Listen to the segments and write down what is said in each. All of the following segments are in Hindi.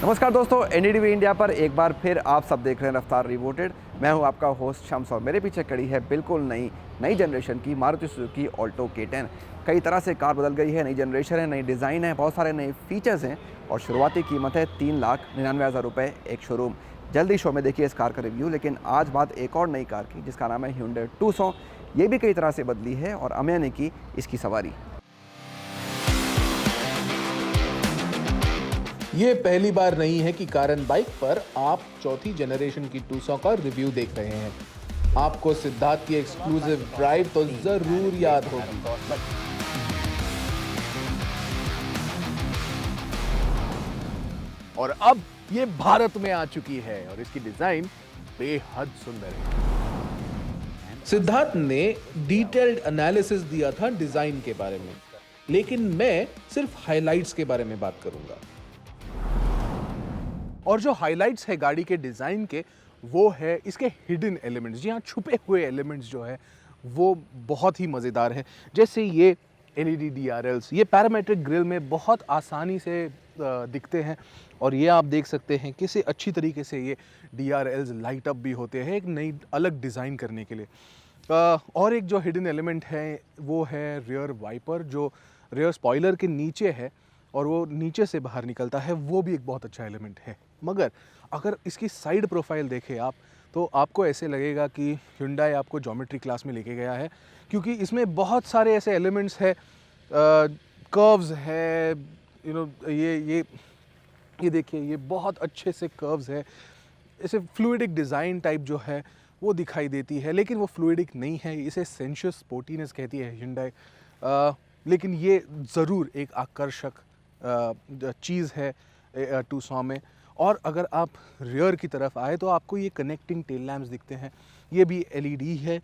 नमस्कार दोस्तों, एनडीटीवी इंडिया पर एक बार फिर आप सब देख रहे हैं रफ्तार रिवोटेड। मैं हूं आपका होस्ट शम्स और मेरे पीछे खड़ी है बिल्कुल नई जनरेशन की मारुति सुजुकी ऑल्टो K10। कई तरह से कार बदल गई है, नई जनरेशन है, नई डिज़ाइन है, बहुत सारे नए फीचर्स हैं और शुरुआती कीमत है 3,99,000 रुपये एक शोरूम। जल्दी शो में देखिए इस कार का रिव्यू। लेकिन आज बात एक और नई कार की जिसका नाम है Hyundai Tucson। ये भी कई तरह से बदली है और अमेय ने की इसकी सवारी। ये पहली बार नहीं है कि कारन बाइक पर आप चौथी जनरेशन की टूसॉ का रिव्यू देख रहे हैं। आपको सिद्धार्थ की एक्सक्लूसिव ड्राइव तो जरूर याद होगी। और अब ये भारत में आ चुकी है और इसकी डिजाइन बेहद सुंदर है। सिद्धार्थ ने डिटेल्ड एनालिसिस दिया था डिजाइन के बारे में, लेकिन मैं सिर्फ हाइलाइट्स के बारे में बात करूंगा। और जो हाइलाइट्स है गाड़ी के डिज़ाइन के, वो है इसके हिडन एलिमेंट्स। जी हाँ, छुपे हुए एलिमेंट्स जो है वो बहुत ही मज़ेदार है। जैसे ये एलईडी DRLs, ये पैरामेट्रिक ग्रिल में बहुत आसानी से दिखते हैं और ये आप देख सकते हैं किसी अच्छी तरीके से ये DRLs लाइट अप भी होते हैं एक नई अलग डिज़ाइन करने के लिए। और एक जो हिडन एलिमेंट है वो है रियर वाइपर, जो रियर स्पॉइलर के नीचे है और वो नीचे से बाहर निकलता है, वो भी एक बहुत अच्छा एलिमेंट है। मगर अगर इसकी साइड प्रोफाइल देखें आप, तो आपको ऐसे लगेगा कि Hyundai आपको ज्योमेट्री क्लास में लेके गया है, क्योंकि इसमें बहुत सारे ऐसे एलिमेंट्स है, कर्व्स है, ये देखिए, ये बहुत अच्छे से कर्व्स है। ऐसे फ्लूइडिक डिज़ाइन टाइप जो है वो दिखाई देती है, लेकिन वो फ्लूइडिक नहीं है, इसे सेंशुअस स्पोर्टीनेस कहती है Hyundai। लेकिन ये ज़रूर एक आकर्षक चीज़ है टूसॉ में। और अगर आप रियर की तरफ आए तो आपको ये कनेक्टिंग टेल लैम्प्स दिखते हैं, ये भी LED है।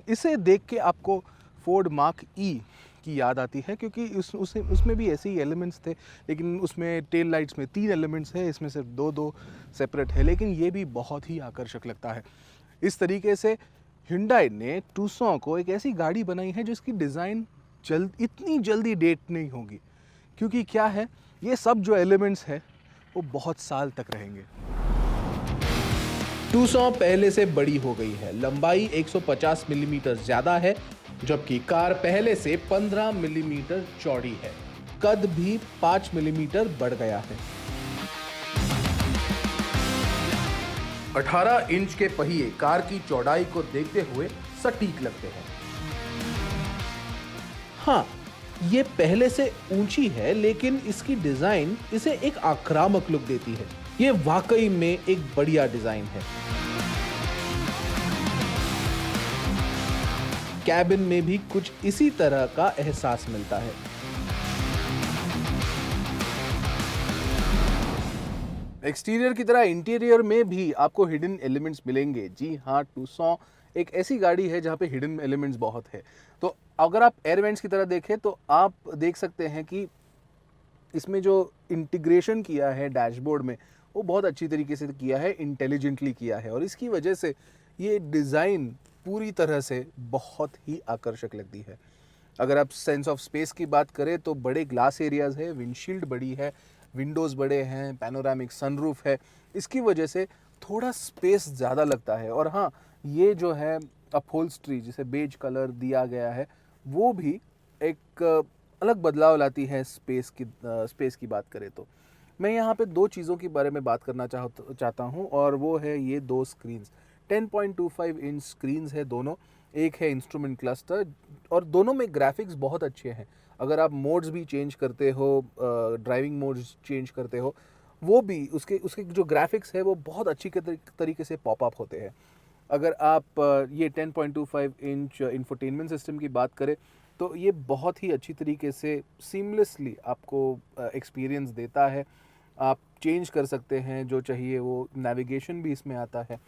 इसे देख के आपको फोर्ड मार्क ई की याद आती है, क्योंकि उसमें भी ऐसे ही एलिमेंट्स थे, लेकिन उसमें टेल लाइट्स में 3 एलिमेंट्स है, इसमें सिर्फ दो सेपरेट है, लेकिन ये भी बहुत ही आकर्षक लगता है। इस तरीके से Hyundai ने टूसॉ को एक ऐसी गाड़ी बनाई है जिसकी डिज़ाइन इतनी जल्दी डेट नहीं होगी, क्योंकि क्या है, ये सब जो एलिमेंट्स है वो बहुत साल तक रहेंगे। टूसॉ पहले से बड़ी हो गई है, लंबाई 150 मिलीमीटर ज्यादा है, जबकि कार पहले से 15 मिलीमीटर चौड़ी है। कद भी 5 मिलीमीटर बढ़ गया है। 18 इंच के पहिए कार की चौड़ाई को देखते हुए सटीक लगते हैं। हाँ, ये पहले से ऊंची है, लेकिन इसकी डिजाइन इसे एक आक्रामक लुक देती है। ये वाकई में एक बढ़िया डिजाइन है। कैबिन में भी कुछ इसी तरह का एहसास मिलता है। एक्सटीरियर की तरह इंटीरियर में भी आपको हिडन एलिमेंट्स मिलेंगे। जी हाँ, टूसॉ एक ऐसी गाड़ी है जहाँ पे हिडन एलिमेंट्स बहुत है। तो अगर आप एयर वेंट्स की तरह देखें तो आप देख सकते हैं कि इसमें जो इंटीग्रेशन किया है डैशबोर्ड में, वो बहुत अच्छी तरीके से किया है, इंटेलिजेंटली किया है, और इसकी वजह से ये डिज़ाइन पूरी तरह से बहुत ही आकर्षक लगती है। अगर आप सेंस ऑफ स्पेस की बात करें तो बड़े ग्लास एरियाज़ है, विंडशील्ड बड़ी है, विंडोज़ बड़े हैं, पैनोरामिक सनरूफ है, इसकी वजह से थोड़ा स्पेस ज़्यादा लगता है। और हाँ, ये जो है अपहोल्स्ट्री जिसे बेज कलर दिया गया है, वो भी एक अलग बदलाव लाती है स्पेस की बात करें तो। मैं यहाँ पे 2 चीज़ों के बारे में बात करना चाहता हूँ, और वो है ये 2 स्क्रीन्स। 10.25 इंच स्क्रीन्स है दोनों। एक है इंस्ट्रूमेंट क्लस्टर, और दोनों में ग्राफिक्स बहुत अच्छे हैं। अगर आप मोड्स भी चेंज करते हो, ड्राइविंग मोड्स चेंज करते हो, वो भी उसके जो ग्राफिक्स है वो बहुत अच्छी तरीके से पॉपअप होते हैं। अगर आप ये 10.25 इंच इंफोटेनमेंट सिस्टम की बात करें तो ये बहुत ही अच्छी तरीके से सीमलेसली आपको एक्सपीरियंस देता है। आप चेंज कर सकते हैं जो चाहिए, वो नेविगेशन भी इसमें आता है,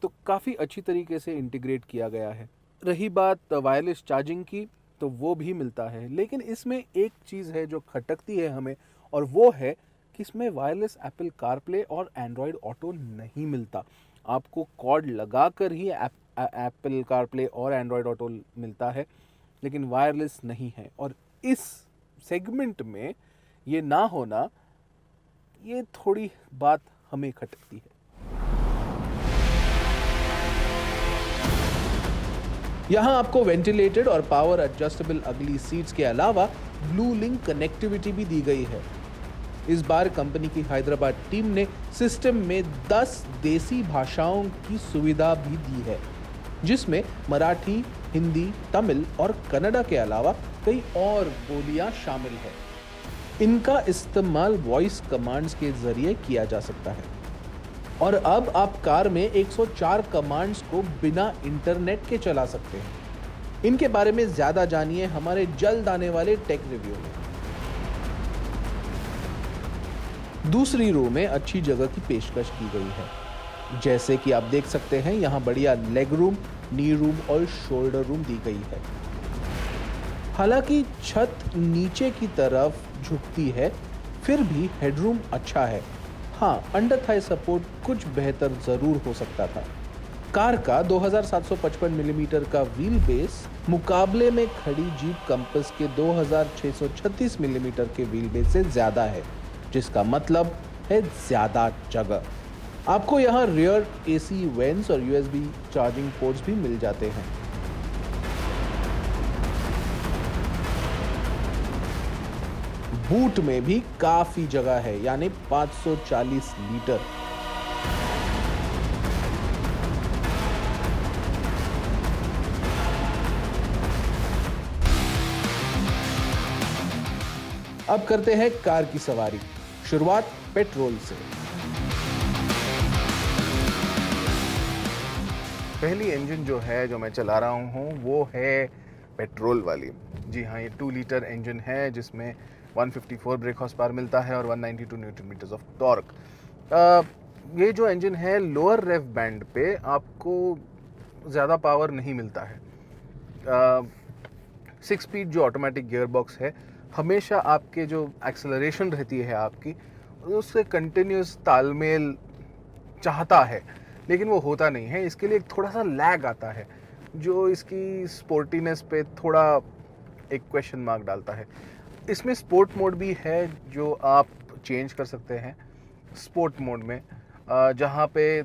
तो काफ़ी अच्छी तरीके से इंटीग्रेट किया गया है। रही बात वायरलेस चार्जिंग की, तो वो भी मिलता है, लेकिन इसमें एक चीज़ है जो खटकती है हमें, और वो है कि इसमें वायरलेस एप्पल कारप्ले और एंड्रॉयड ऑटो नहीं मिलता। आपको कॉर्ड लगाकर ही एप्पल कारप्ले और एंड्रॉयड ऑटो मिलता है, लेकिन वायरलेस नहीं है। और इस सेगमेंट में ये ना होना ये थोड़ी बात हमें खटकती है। यहाँ आपको वेंटिलेटेड और पावर एडजस्टेबल अगली सीट्स के अलावा ब्लू लिंक कनेक्टिविटी भी दी गई है। इस बार कंपनी की हैदराबाद टीम ने सिस्टम में 10 देसी भाषाओं की सुविधा भी दी है, जिसमें मराठी, हिंदी, तमिल और कन्नड़ा के अलावा कई और बोलियां शामिल है। इनका इस्तेमाल वॉइस कमांड्स के जरिए किया जा सकता है और अब आप कार में 104 कमांड्स को बिना इंटरनेट के चला सकते हैं। इनके बारे में ज्यादा जानिए हमारे जल्द आने वाले टेक रिव्यू में। दूसरी रो में अच्छी जगह की पेशकश की गई है, जैसे कि आप देख सकते हैं यहाँ बढ़िया लेग रूम, नी रूम और शोल्डर रूम दी गई है। हालांकि छत नीचे की तरफ झुकती है, फिर भी हेडरूम अच्छा है। हाँ, अंडर थाई सपोर्ट कुछ बेहतर जरूर हो सकता था। कार का 2755 मिलीमीटर का व्हील बेस मुकाबले में खड़ी जीप कंपस के 2636 मिलीमीटर के व्हील बेस से ज्यादा है, जिसका मतलब है ज्यादा जगह। आपको यहाँ रियर एसी वेंट्स और यूएसबी चार्जिंग पोर्ट्स भी मिल जाते हैं। बूट में भी काफी जगह है, यानी 540 लीटर। अब करते हैं कार की सवारी। शुरुआत पेट्रोल से। पहली इंजन जो है जो मैं चला रहा हूँ वो है पेट्रोल वाली। जी हाँ, ये 2 लीटर इंजन है जिसमें 154 ब्रेक हॉर्स पावर मिलता है और 192 न्यूटन मीटर्स ऑफ टॉर्क। ये जो इंजन है लोअर रेव बैंड पे आपको ज़्यादा पावर नहीं मिलता है। 6 स्पीड जो ऑटोमेटिक गियर बॉक्स है हमेशा आपके जो एक्सेलरेशन रहती है आपकी उससे कंटिन्यूस तालमेल चाहता है, लेकिन वो होता नहीं है। इसके लिए एक थोड़ा सा लैग आता है जो इसकी स्पोर्टीनेस पे थोड़ा एक क्वेश्चन मार्क डालता है। इसमें स्पोर्ट मोड भी है जो आप चेंज कर सकते हैं। स्पोर्ट मोड में जहाँ पे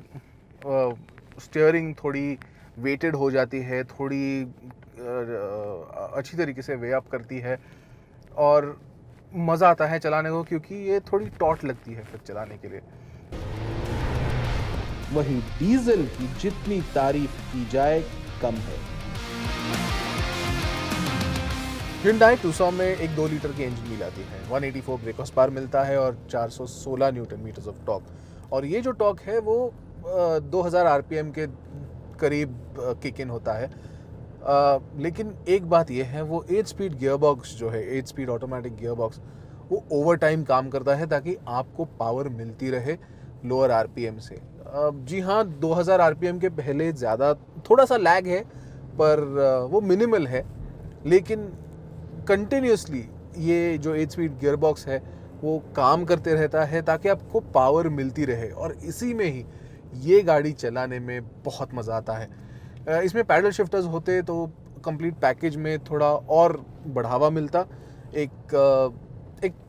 स्टीयरिंग थोड़ी वेटेड हो जाती है, थोड़ी अच्छी तरीके से वे अप करती है और मज़ा आता है चलाने को, क्योंकि ये थोड़ी टॉट लगती है फिर चलाने के लिए। वही डीजल की जितनी तारीफ की जाए कम है। Hyundai Tucson में एक 2 लीटर की इंजन मिल आती है, 184 ब्रेक हॉर्स पावर मिलता है और 416 न्यूटन मीटर्स ऑफ टॉर्क। और ये जो टॉर्क है वो 2000 आरपीएम के करीब किक इन होता है। लेकिन एक बात ये है, वो 8 स्पीड गियर बॉक्स जो है, 8 स्पीड ऑटोमेटिक गियर बॉक्स, वो ओवर टाइम काम करता है ताकि आपको पावर मिलती रहे लोअर आरपीएम से। जी हाँ, 2000 आरपीएम के पहले ज़्यादा थोड़ा सा लैग है, पर वो मिनिमल है। लेकिन कंटिन्यूसली ये जो 8 स्पीड गियर बॉक्स है वो काम करते रहता है ताकि आपको पावर मिलती रहे, और इसी में ही ये गाड़ी चलाने में बहुत मज़ा आता है। इसमें पैडल शिफ्टर्स होते तो कंप्लीट पैकेज में थोड़ा और बढ़ावा मिलता। एक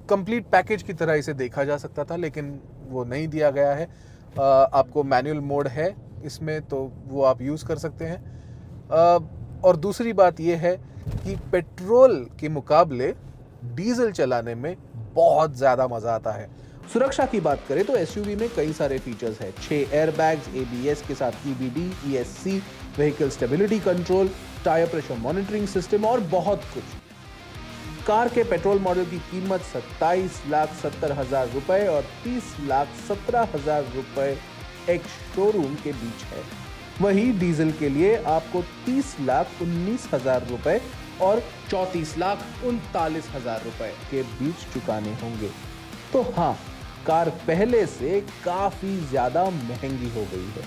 कंप्लीट पैकेज की तरह इसे देखा जा सकता था, लेकिन वो नहीं दिया गया है। आपको मैनुअल मोड है इसमें, तो वो आप यूज़ कर सकते हैं। और दूसरी बात ये है कि पेट्रोल के मुकाबले डीजल चलाने में बहुत ज़्यादा मज़ा आता है। सुरक्षा की बात करें तो एसयूवी में कई सारे फीचर्स हैं। 6 एयरबैग्स, एबीएस के साथ EBD, ESC, vehicle stability control, tyre pressure monitoring system और बहुत कुछ। कार के पेट्रोल मॉडल की कीमत 27,70,000 रुपए और 30,17,000 रुपए एक शोरूम के बीच है। वहीं डीजल के लिए आपको 30,19,000 रुपए और 34,39,000 रुपए के बीच चुकाने होंगे। तो हाँ, कार पहले से काफी ज्यादा महंगी हो गई है।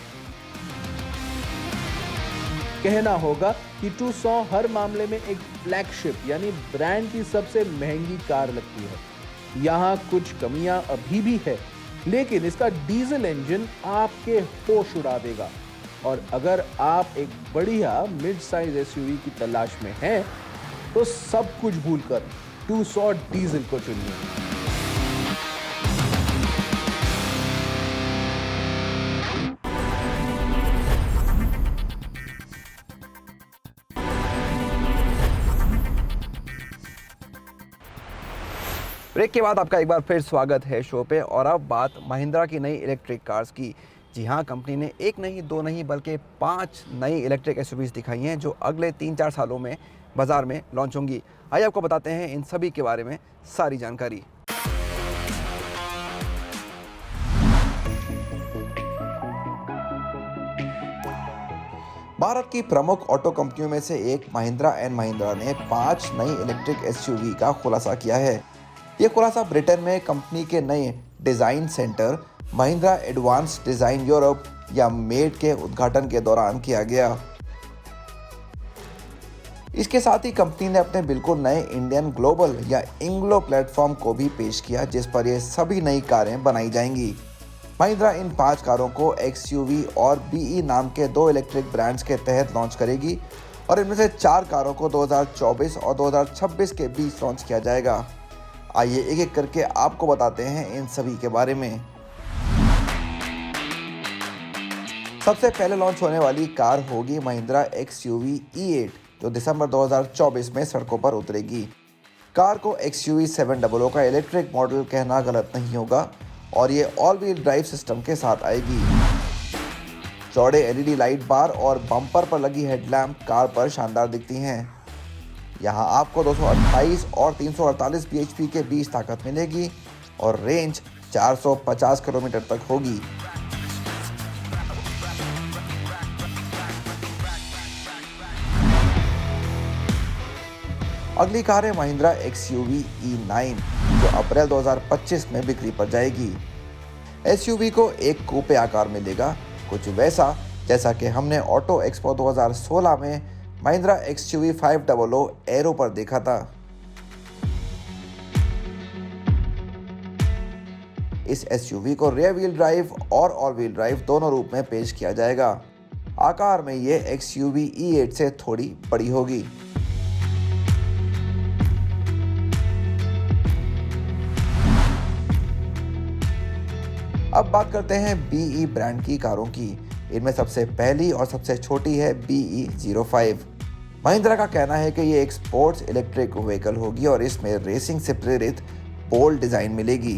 कहना होगा कि टूसॉन हर मामले में एक फ्लैगशिप यानी ब्रांड की सबसे महंगी कार लगती है। यहाँ कुछ कमियां अभी भी है, लेकिन इसका डीजल इंजन आपके होश उड़ा देगा। और अगर आप एक बढ़िया मिड साइज एसयूवी की तलाश में हैं, तो सब कुछ भूलकर टूसॉन डीजल को चुनिए। ब्रेक के बाद आपका एक बार फिर स्वागत है शो पे। और अब बात महिंद्रा की नई इलेक्ट्रिक कार्स की। जी हाँ, कंपनी ने एक नहीं, दो नहीं, बल्कि 5 नई इलेक्ट्रिक एसयूवीज दिखाई हैं जो अगले 3-4 सालों में बाज़ार में लॉन्च होंगी। आइए आपको बताते हैं इन सभी के बारे में सारी जानकारी। भारत की प्रमुख ऑटो कंपनियों में से एक महिंद्रा एंड महिंद्रा ने 5 नई इलेक्ट्रिक एसयूवी का खुलासा किया है। ये खुलासा ब्रिटेन में कंपनी के नए design centre Mahindra advance design Europe या मेड के उद्घाटन के दौरान किया गया। इसके साथ ही कंपनी ने अपने बिल्कुल नए इंडियन ग्लोबल या इंग्लो प्लेटफॉर्म को भी पेश किया, जिस पर ये सभी नई कारें बनाई जाएंगी। महिंद्रा इन 5 कारों को XUV और BE नाम के 2 इलेक्ट्रिक ब्रांड्स के तहत लॉन्च करेगी और इनमें से 4 कारों को 2024 और 2026 के बीच लॉन्च किया जाएगा। आइए एक एक करके आपको बताते हैं इन सभी के बारे में। सबसे पहले लॉन्च होने वाली कार होगी महिंद्रा XUV E8, जो दिसंबर 2024 में सड़कों पर उतरेगी। कार को XUV 700 का इलेक्ट्रिक मॉडल कहना गलत नहीं होगा और ये ऑल व्हील ड्राइव सिस्टम के साथ आएगी। चौड़े LED लाइट बार और बम्पर पर लगी हेडलैम्प कार पर शानदार दिखती हैं। यहाँ आपको 228 और 348 bhp के बीच ताकत मिलेगी और रेंज 450 किलोमीटर तक होगी। अगली कार है महिंद्रा XUV E9, जो अप्रैल 2025 में बिक्री पर जाएगी। SUV को एक कूपे आकार मिलेगा, कुछ वैसा जैसा कि हमने ऑटो एक्सपो 2016 में महिंद्रा XUV 500 एरो पर देखा था। इस SUV को रियर व्हील ड्राइव और ऑल व्हील ड्राइव दोनों रूप में पेश किया जाएगा। आकार में ये XUV E8 से थोड़ी बड़ी होगी। अब बात करते हैं BE ब्रांड की कारों की। इनमें सबसे पहली और सबसे छोटी है BE 05। महिंद्रा का कहना है कि ये एक स्पोर्ट्स इलेक्ट्रिक व्हीकल होगी और इसमें रेसिंग से प्रेरित बोल्ड डिज़ाइन मिलेगी।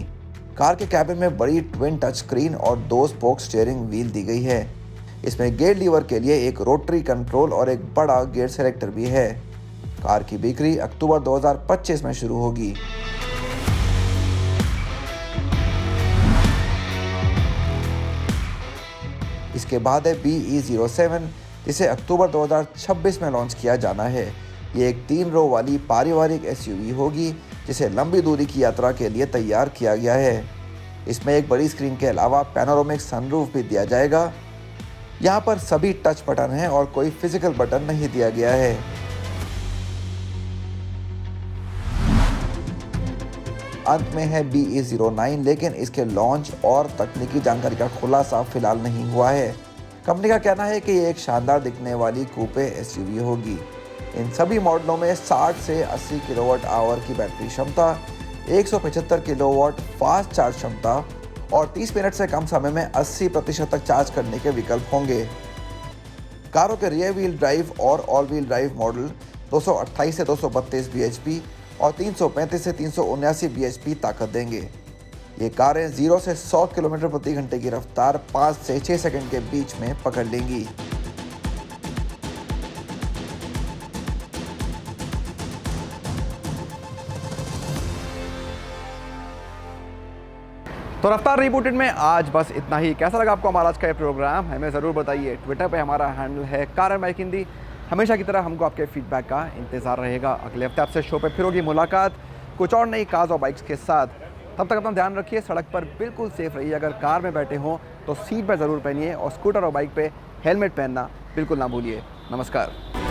कार के कैबिन में बड़ी ट्विन टच स्क्रीन और 2 स्पोक स्टीयरिंग व्हील दी गई है। इसमें गियर लीवर के लिए एक रोटरी कंट्रोल और एक बड़ा गियर सेलेक्टर भी है। कार की बिक्री अक्टूबर 2025 में शुरू होगी। इसके बाद है BE 07, जिसे अक्टूबर 2026 में लॉन्च किया जाना है। ये एक 3 रो वाली पारिवारिक SUV होगी जिसे लंबी दूरी की यात्रा के लिए तैयार किया गया है। इसमें एक बड़ी स्क्रीन के अलावा पैनोरामिक सनरूफ भी दिया जाएगा। यहाँ पर सभी टच बटन हैं और कोई फिजिकल बटन नहीं दिया गया है। अंत में है BE 09, लेकिन इसके लॉन्च और तकनीकी जानकारी का खुलासा फिलहाल नहीं हुआ है। कंपनी का कहना है कि ये एक शानदार दिखने वाली कूपे SUV होगी। इन सभी मॉडलों में 60 से 80 किलोवाट आवर की बैटरी क्षमता, 175 किलोवाट फास्ट चार्ज क्षमता और 30 मिनट से कम समय में 80% तक चार्ज करने के विकल्प होंगे। कारों के रियर व्हील ड्राइव और ऑल व्हील ड्राइव मॉडल 228 से 232 bhp और 335 से 379 bhp ताकत देंगे। ये कारें 0 से 100 किलोमीटर प्रति घंटे की रफ्तार 5 से 6 सेकंड के बीच में पकड़ लेंगी। तो रफ्तार रिबूटेड में आज बस इतना ही। कैसा लगा आपको हमारा आज का ये प्रोग्राम, हमें ज़रूर बताइए। ट्विटर पे हमारा हैंडल है कार एंड बाइक हिंदी। हमेशा की तरह हमको आपके फीडबैक का इंतज़ार रहेगा। अगले हफ्ते आपसे शो पे फिर होगी मुलाकात कुछ और नई कार्स और बाइक्स के साथ। तब तक अपना ध्यान रखिए, सड़क पर बिल्कुल सेफ रहिए। अगर कार में बैठे हों तो सीट पर ज़रूर पहनिए और स्कूटर और बाइक पे हेलमेट पहनना बिल्कुल ना भूलिए। नमस्कार।